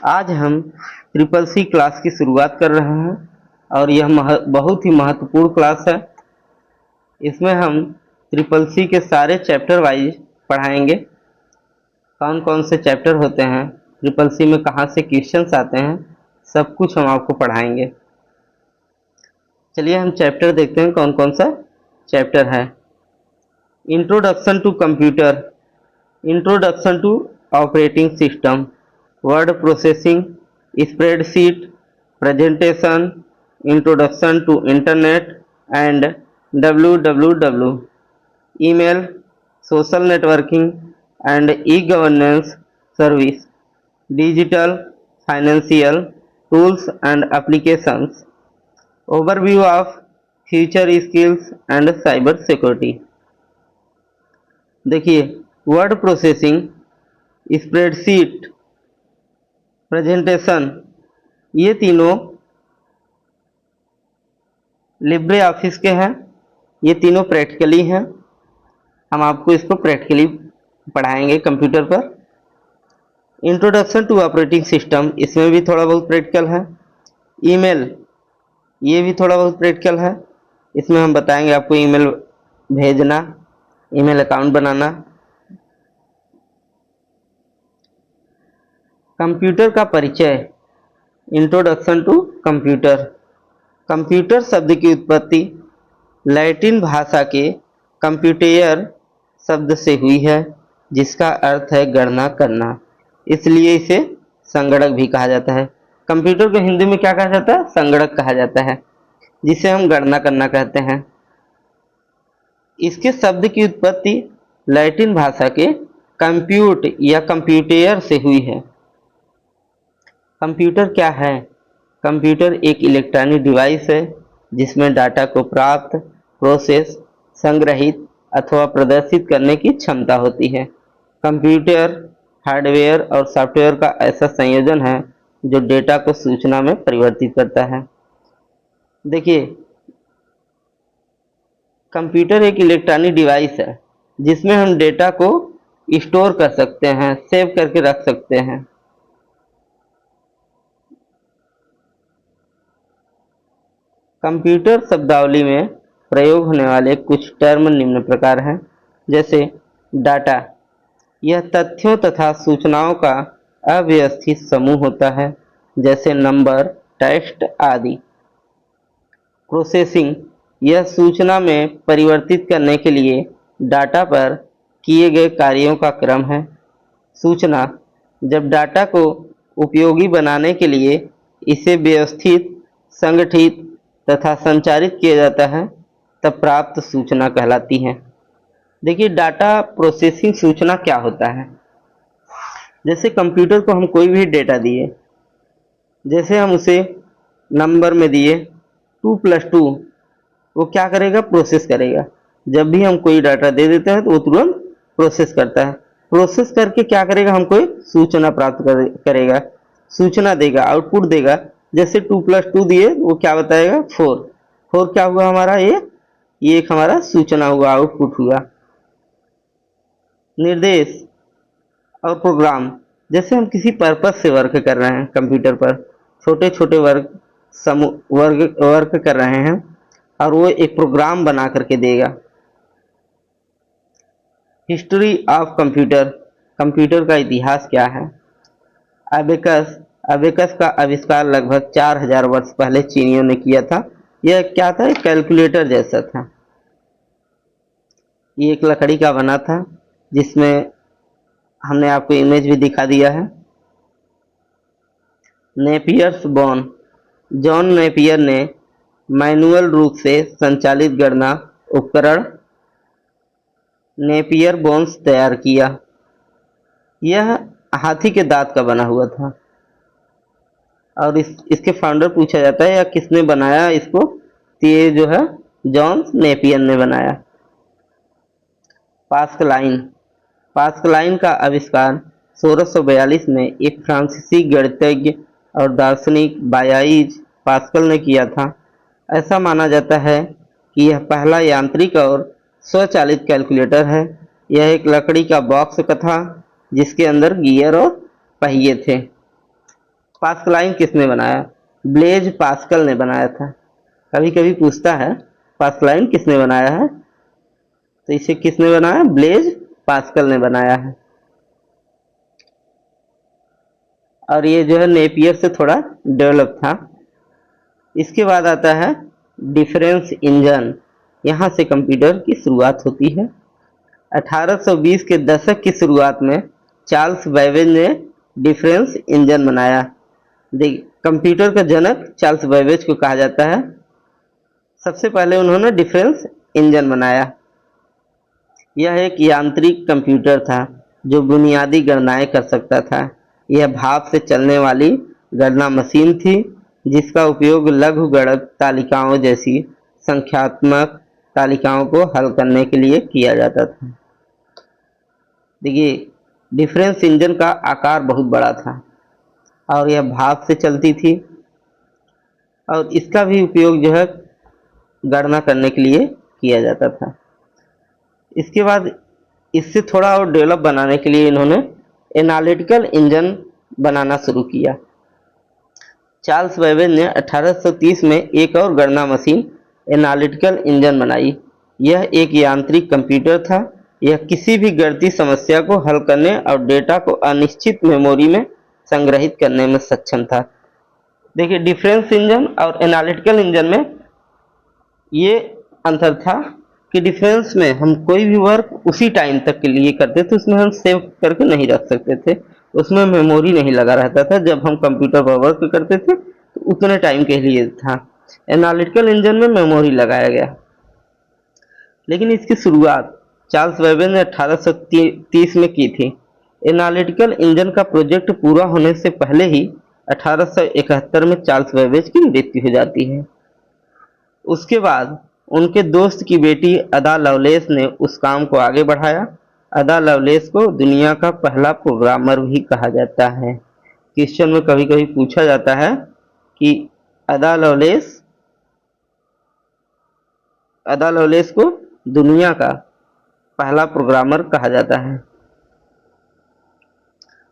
आज हम triple C class की शुरुआत कर रहे हैं और यह बहुत ही महत्वपूर्ण क्लास है। इसमें हम ट्रिपल सी के सारे चैप्टर वाइज पढ़ाएंगे। कौन कौन से चैप्टर होते हैं, ट्रिपल सी में कहाँ से क्वेश्चंस आते हैं, सब कुछ हम आपको पढ़ाएंगे। चलिए हम चैप्टर देखते हैं कौन कौन सा चैप्टर है। Introduction to computer, introduction to operating system, word processing, spreadsheet, presentation, introduction to internet and www, email, social networking and e governance service, digital financial tools and applications, overview of future skills and cyber security. देखिए, word processing, spreadsheet, presentation, ये तीनों Libre office के हैं। ये तीनों practically हैं। हम आपको इसको प्रैक्टिकली पढ़ाएंगे कंप्यूटर पर। इंट्रोडक्शन टू ऑपरेटिंग सिस्टम, इसमें भी थोड़ा बहुत प्रैक्टिकल है। ईमेल, ये भी थोड़ा बहुत प्रैक्टिकल है। इसमें हम बताएंगे आपको ईमेल भेजना, ईमेल अकाउंट बनाना। कंप्यूटर का परिचय, इंट्रोडक्शन टू कंप्यूटर। कंप्यूटर शब्द की उत्पत्ति लैटिन भाषा के कंप्यूटेयर शब्द से हुई है, जिसका अर्थ है गणना करना। इसलिए इसे संगणक भी कहा जाता है। कंप्यूटर को हिंदी में क्या कहा जाता है? संगणक कहा जाता है, जिसे हम गणना करना कहते हैं। इसके शब्द की उत्पत्ति लैटिन भाषा के कंप्यूट या कंप्यूटेयर से हुई है। कंप्यूटर क्या है? कंप्यूटर एक इलेक्ट्रॉनिक डिवाइस है जिसमें डाटा को प्राप्त, प्रोसेस, संग्रहित अथवा प्रदर्शित करने की क्षमता होती है। कंप्यूटर हार्डवेयर और सॉफ्टवेयर का ऐसा संयोजन है जो डेटा को सूचना में परिवर्तित करता है। देखिए, कंप्यूटर एक इलेक्ट्रॉनिक डिवाइस है जिसमें हम डेटा को स्टोर कर सकते हैं, सेव करके रख सकते हैं। कंप्यूटर शब्दावली में प्रयोग होने वाले कुछ टर्म निम्न प्रकार हैं, जैसे डाटा, यह तथ्यों तथा सूचनाओं का अव्यवस्थित समूह होता है, जैसे नंबर, टेक्स्ट आदि। प्रोसेसिंग, यह सूचना में परिवर्तित करने के लिए डाटा पर किए गए कार्यों का क्रम है। सूचना, जब डाटा को उपयोगी बनाने के लिए इसे व्यवस्थित, संगठित तथा संचारित किया जाता है, तब प्राप्त सूचना कहलाती है। देखिए, डाटा प्रोसेसिंग सूचना क्या होता है। जैसे कंप्यूटर को हम कोई भी डेटा दिए, जैसे हम उसे नंबर में दिए 2+2, वो क्या करेगा? प्रोसेस करेगा। जब भी हम कोई डाटा दे देते हैं तो वो तुरंत प्रोसेस करता है। प्रोसेस करके क्या करेगा? हमको एक सूचना प्राप्त करेगा, सूचना देगा, आउटपुट देगा। जैसे 2+2 दिए, वो क्या बताएगा? 4। 4 क्या हुआ हमारा? ये एक हमारा सूचना हुआ, आउटपुट हुआ। निर्देश और प्रोग्राम, जैसे हम किसी पर्पस से वर्क कर रहे हैं कंप्यूटर पर, छोटे छोटे वर्क कर रहे हैं और वो एक प्रोग्राम बना करके देगा। हिस्ट्री ऑफ कंप्यूटर, कंप्यूटर का इतिहास क्या है। अबेकस, अबेकस का आविष्कार लगभग 4000 वर्ष पहले चीनियों ने किया था। यह क्या था? एक कैलकुलेटर जैसा था। ये एक लकड़ी का बना था, जिसमें हमने आपको इमेज भी दिखा दिया है। नेपियर्स बोन, जॉन नेपियर ने मैनुअल रूप से संचालित गणना उपकरण नेपियर बोन्स तैयार किया। यह हाथी के दांत का बना हुआ था और इसके फाउंडर पूछा जाता है या किसने बनाया इसको, तो ये जो है जॉन नेपियर ने बनाया। पास्कलाइन, पास्कलाइन का आविष्कार 1642 में एक फ्रांसीसी गणितज्ञ और दार्शनिक बायाइज पास्कल ने किया था। ऐसा माना जाता है कि यह पहला यांत्रिक और स्वचालित कैलकुलेटर है। यह एक लकड़ी का बॉक्स था जिसके अंदर गियर और पहिए थे। पास्कलाइन किसने बनाया? ब्लेज पास्कल ने बनाया था। कभी कभी पूछता है पास्कलाइन किसने बनाया है, तो इसे किसने बनाया? ब्लेज पास्कल ने बनाया है। और ये जो है नेपियर से थोड़ा डेवलप था। इसके बाद आता है डिफरेंस इंजन। यहाँ से कंप्यूटर की शुरुआत होती है। 1820 के दशक की शुरुआत में चार्ल्स बैबेज ने डिफरेंस इंजन बनाया। देख, कंप्यूटर का जनक चार्ल्स बैबेज को कहा जाता है। सबसे पहले उन्होंने डिफरेंस इंजन बनाया। यह एक यांत्रिक कंप्यूटर था जो बुनियादी गणनाएं कर सकता था। यह भाप से चलने वाली गणना मशीन थी जिसका उपयोग लघु गणक तालिकाओं जैसी संख्यात्मक तालिकाओं को हल करने के लिए किया जाता था। देखिए, डिफरेंस इंजन का आकार बहुत बड़ा था और यह भाप से चलती थी और इसका भी उपयोग जो है गणना करने के लिए किया जाता था। इसके बाद इससे थोड़ा और डेवलप बनाने के लिए इन्होंने एनालिटिकल इंजन बनाना शुरू किया। चार्ल्स बैबेज ने 1830 में एक और गणना मशीन एनालिटिकल इंजन बनाई। यह एक यांत्रिक कंप्यूटर था। यह किसी भी गणितीय समस्या को हल करने और डेटा को अनिश्चित मेमोरी में संग्रहित करने में सक्षम था। देखिए, डिफरेंस इंजन और एनालिटिकल इंजन में ये अंतर था कि डिफरेंस में हम कोई भी वर्क उसी टाइम तक के लिए करते थे, उसमें हम सेव करके नहीं रख सकते थे, उसमें मेमोरी नहीं लगा रहता था। जब हम कंप्यूटर पर वर्क करते थे तो उतने टाइम के लिए था। एनालिटिकल इंजन में मेमोरी लगाया गया। लेकिन इसकी शुरुआत चार्ल्स बैबेज ने 1830 में की थी। एनालिटिकल इंजन का प्रोजेक्ट पूरा होने से पहले ही 1871 में चार्ल्स बैबेज की मृत्यु हो जाती है। उसके बाद उनके दोस्त की बेटी अदा लवलेस ने उस काम को आगे बढ़ाया। अदा लवलेस को दुनिया का पहला प्रोग्रामर भी कहा जाता है। क्वेश्चन में कभी कभी पूछा जाता है कि अदा लवलेस को दुनिया का पहला प्रोग्रामर कहा जाता है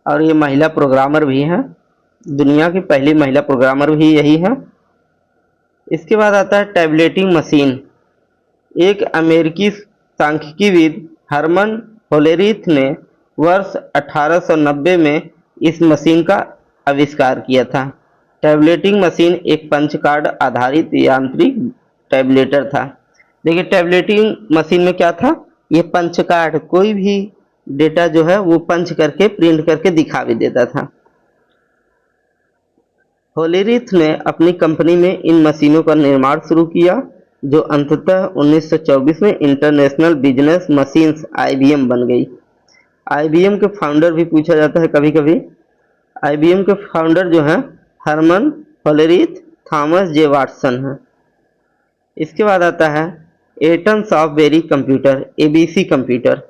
और ये महिला प्रोग्रामर भी हैं। दुनिया की पहली महिला प्रोग्रामर भी यही है। इसके बाद आता है टैबलेटिंग मशीन। एक अमेरिकी सांख्यिकीविद हरमन होलेरिथ ने वर्ष 1890 में इस मशीन का आविष्कार किया था। टैबलेटिंग मशीन एक पंच कार्ड आधारित यांत्रिक टैबलेटर था। देखिए, टैबलेटिंग मशीन में क्या था? ये पंच कार्ड, कोई भी डेटा जो है वो पंच करके प्रिंट करके दिखा भी देता था। होलेरिथ ने अपनी कंपनी में इन मशीनों का निर्माण शुरू किया जो अंततः 1924 में इंटरनेशनल बिजनेस मशीन्स (IBM) बन गई। IBM के फाउंडर भी पूछा जाता है कभी कभी। IBM के फाउंडर जो हैं Herman Hollerith Thomas J Watson हैं। इसके बाद आता है atom software computer (ABC computer).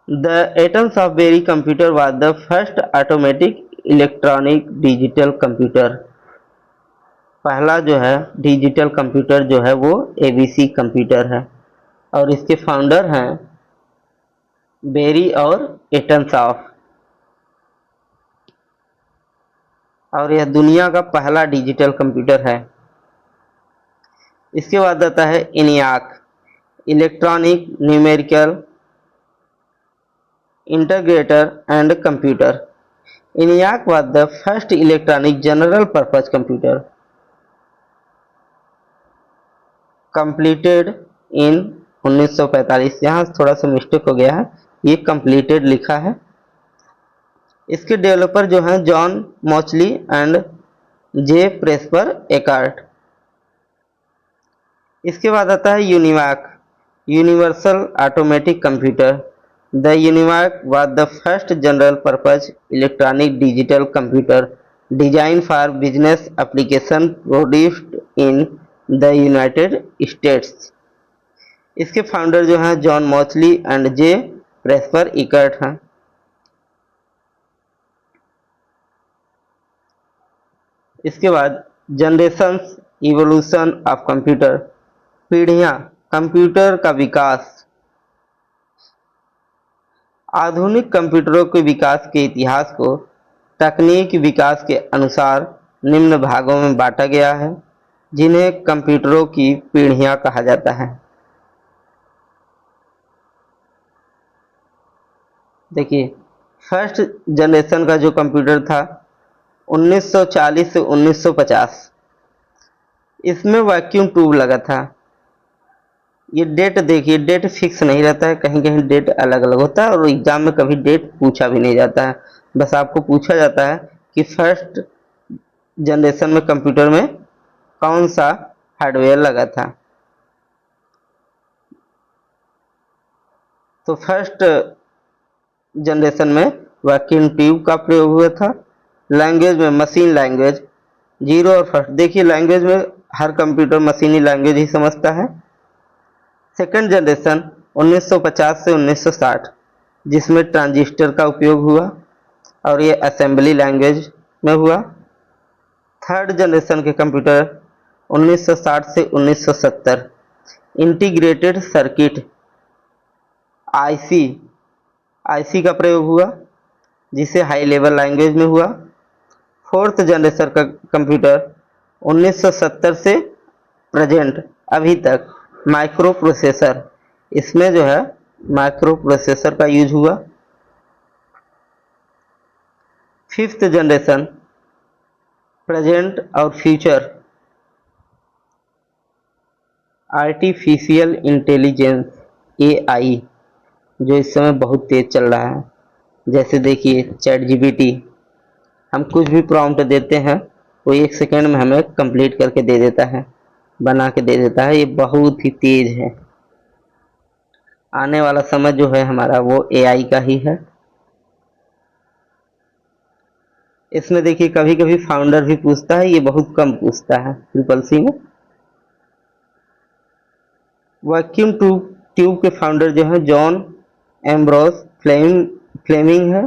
The Atom Software Computer was the first automatic electronic digital computer। पहला जो है डिजिटल कंप्यूटर जो है वो ABC कंप्यूटर है और इसके फाउंडर हैं बेरी और एटनसॉफ और यह दुनिया का पहला डिजिटल कंप्यूटर है। इसके बाद आता है ENIAC electronic numerical integrator and computer। ENIAC was the first electronic general purpose computer completed in 1945। यहाँ थोड़ा सा मिस्टेक हो गया है, ये completed लिखा है। इसके डेवलपर जो हैं John Mauchly and J Presper Eckert. इसके बाद आता है UNIVAC universal automatic computer. The ENIAC was the first general-purpose electronic digital computer designed for business application produced in the United States। इसके फाउंडर जो हैं John Mauchly and J Presper Eckert हैं। इसके बाद जनरेशंस इवोल्यूशन ऑफ कंप्यूटर, पीढ़ियां computer का विकास। आधुनिक कंप्यूटरों के विकास के इतिहास को तकनीक विकास के अनुसार निम्न भागों में बांटा गया है, जिन्हें कंप्यूटरों की पीढ़ियां कहा जाता है। देखिए, फर्स्ट जनरेशन का जो कंप्यूटर था 1940 से 1950, इसमें वैक्यूम ट्यूब लगा था। ये डेट देखिए, डेट फिक्स नहीं रहता है, कहीं कहीं डेट अलग अलग होता है और एग्जाम में कभी डेट पूछा भी नहीं जाता है। बस आपको पूछा जाता है कि फर्स्ट जनरेशन में कंप्यूटर में कौन सा हार्डवेयर लगा था। तो फर्स्ट जनरेशन में वैक्यूम ट्यूब का प्रयोग हुआ था। लैंग्वेज में मशीन लैंग्वेज, जीरो और फर्स्ट। देखिए, लैंग्वेज में हर कंप्यूटर मशीनी लैंग्वेज ही समझता है। सेकेंड जनरेशन 1950 से 1960, जिसमें ट्रांजिस्टर का उपयोग हुआ और ये असेंबली लैंग्वेज में हुआ। थर्ड जनरेशन के कंप्यूटर 1960 से 1970, इंटीग्रेटेड सर्किट आईसी का प्रयोग हुआ, जिसे हाई लेवल लैंग्वेज में हुआ। फोर्थ जनरेशन का कंप्यूटर 1970 से प्रेजेंट अभी तक माइक्रो प्रोसेसर, इसमें जो है माइक्रो प्रोसेसर का यूज हुआ। फिफ्थ जनरेशन प्रेजेंट और फ्यूचर आर्टिफिशियल इंटेलिजेंस एआई, जो इस समय बहुत तेज चल रहा है। जैसे देखिए, चैट जीपीटी, हम कुछ भी प्रॉम्प्ट देते हैं वो 1 सेकेंड में हमें कंप्लीट करके दे देता है, बना के दे देता है। ये बहुत ही तेज है। आने वाला समय जो है हमारा वो एआई का ही है। इसमें देखिए, कभी कभी फाउंडर भी पूछता है, ये बहुत कम पूछता है ट्रिपल सी में। वैक्यूम ट्यूब के फाउंडर जो है जॉन एम्ब्रोस फ्लेमिंग है,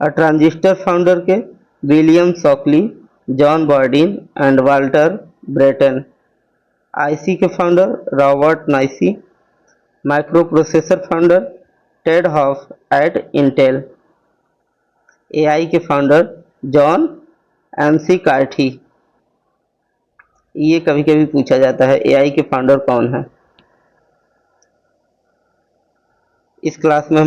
और ट्रांजिस्टर फाउंडर के William Shockley, John Bardeen and Walter Brattain. IC के founder Robert Noyce. Micro processor founder Ted Hoff at Intel. AI के फाउंडर जॉन एमसी कार्ठी। ये कभी कभी पूछा जाता है, एआई के फाउंडर कौन है। इस क्लास में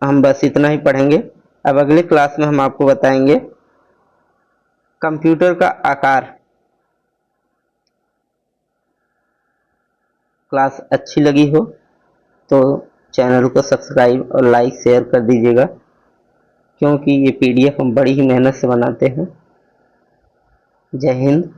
हम बस इतना ही पढ़ेंगे। अब अगले क्लास में हम आपको बताएंगे कंप्यूटर का आकार। क्लास अच्छी लगी हो तो चैनल को सब्सक्राइब और लाइक शेयर कर दीजिएगा, क्योंकि ये पीडीएफ हम बड़ी ही मेहनत से बनाते हैं। जय हिंद।